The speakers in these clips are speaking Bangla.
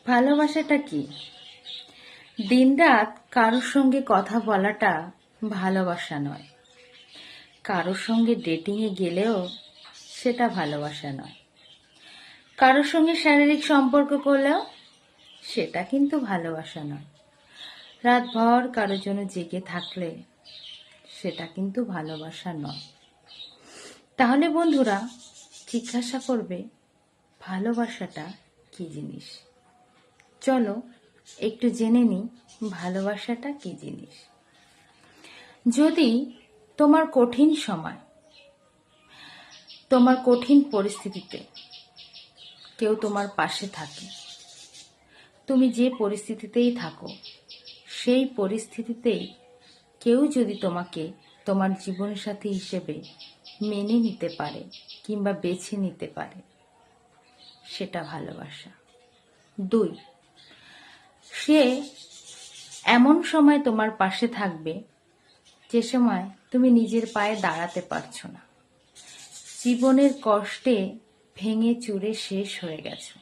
ভালোবাসাটা কি? দিনরাত কারোর সঙ্গে কথা বলাটা ভালোবাসা নয়। কারোর সঙ্গে ডেটিংয়ে গেলেও সেটা ভালোবাসা নয়। কারোর সঙ্গে শারীরিক সম্পর্ক করলেও সেটা কিন্তু ভালোবাসা নয়। রাতভর কারোর জন্য জেগে থাকলে সেটা কিন্তু ভালোবাসা নয়। তাহলে বন্ধুরা জিজ্ঞাসা করবে, ভালোবাসাটা কি জিনিস? চলো একটু জেনে নিই ভালোবাসাটা কি জিনিস। যদি তোমার কঠিন সময়, তোমার কঠিন পরিস্থিতিতে কেউ তোমার পাশে থাকে, তুমি যে পরিস্থিতিতেই থাকো সেই পরিস্থিতিতেই কেউ যদি তোমাকে তোমার জীবনসাথী হিসেবে মেনে নিতে পারে কিংবা বেছে নিতে পারে, সেটা ভালোবাসা। 2, সে এমন সময় তোমার পাশে থাকবে যে সময় তুমি নিজের পায়ে দাঁড়াতে পারছো না, জীবনের কষ্টে ভেঙে চুরে শেষ হয়ে গেছো,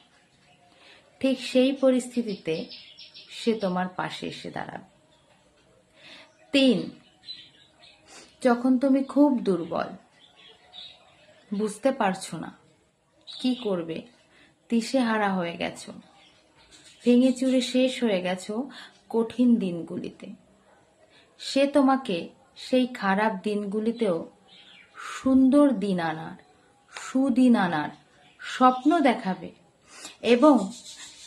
ঠিক সেই পরিস্থিতিতে সে তোমার পাশে এসে দাঁড়াবে। 3, যখন তুমি খুব দুর্বল, বুঝতে পারছো না কি করবে, দিশেহারা হয়ে গেছো, ভেঙে চুরে শেষ হয়ে গেছো কঠিন দিনগুলিতে, সে তোমাকে সেই খারাপ দিনগুলিতেও সুন্দর দিন আনার, সুদিন আনার স্বপ্ন দেখাবে এবং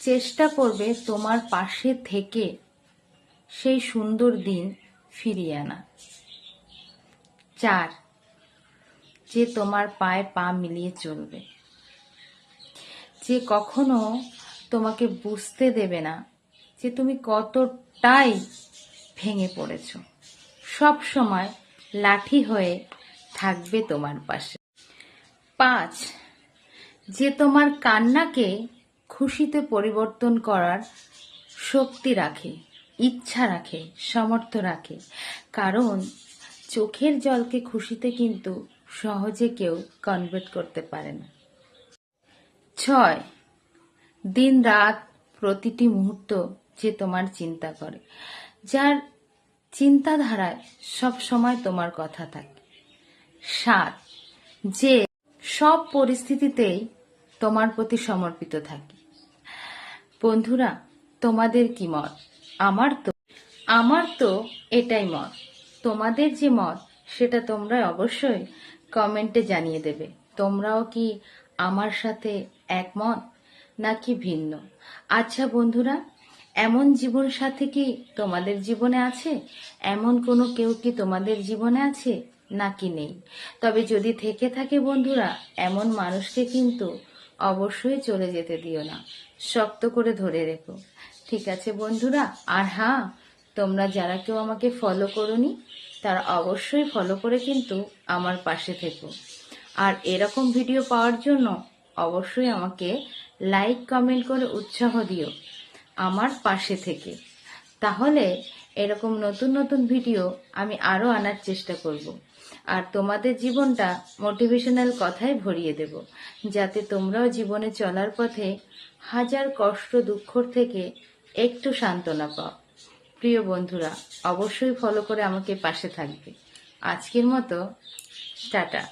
চেষ্টা করবে তোমার পাশে থেকে সেই সুন্দর দিন ফিরিয়ে আনার। 4, যে তোমার পায়ে পা মিলিয়ে চলবে, যে কখনো তোমাকে বুঝতে দেবে না যে তুমি কতটাই ভেঙে পড়েছ, সব সময় লাঠি হয়ে থাকবে তোমার পাশে। 5, যে তোমার কান্নাকে খুশিতে পরিবর্তন করার শক্তি রাখে, ইচ্ছা রাখে, সামর্থ্য রাখে, কারণ চোখের জলকে খুশিতে কিন্তু সহজে কেউ কনভার্ট করতে পারে না। 6, দিন রাত প্রতিটি মুহূর্ত যে তোমার চিন্তা করে, যার চিন্তাধারায় সব সময় তোমার কথা থাকে। 7, যে সব পরিস্থিতিতেই তোমার প্রতি সমর্পিত থাকে। বন্ধুরা, তোমাদের কি মত? আমার তো এটাই মত। তোমাদের যে মত সেটা তোমরা অবশ্যই কমেন্টে জানিয়ে দেবে। তোমরাও কি আমার সাথে একমত নাকি ভিন্ন? আচ্ছা বন্ধুরা, এমন জীবন সাথী কি তোমাদের জীবনে আছে? এমন কোনো কেউ কি তোমাদের জীবনে আছে নাকি নেই? তবে যদি থেকে থাকে বন্ধুরা, এমন মানুষকে কিন্তু অবশ্যই চলে যেতে দিও না, শক্ত করে ধরে রেখো। ঠিক আছে বন্ধুরা? আর হ্যাঁ, তোমরা যারা কেউ আমাকে ফলো করোনি তারা অবশ্যই ফলো করে কিন্তু আমার পাশে থেকো। আর এরকম ভিডিও পাওয়ার জন্য অবশ্যই আমাকে লাইক কমেন্ট করে উৎসাহ দিও আমার পাশে থেকে। তাহলে এরকম নতুন নতুন ভিডিও আমি আরও আনার চেষ্টা করব। আর তোমাদের জীবনটা মোটিভেশনাল কথায় ভরিয়ে দেব, যাতে তোমরাও জীবনে চলার পথে হাজার কষ্ট দুঃখর থেকে একটু সান্ত্বনা পাও। প্রিয় বন্ধুরা, অবশ্যই ফলো করে আমাকে পাশে থাকবে। আজকের মতো টাটা।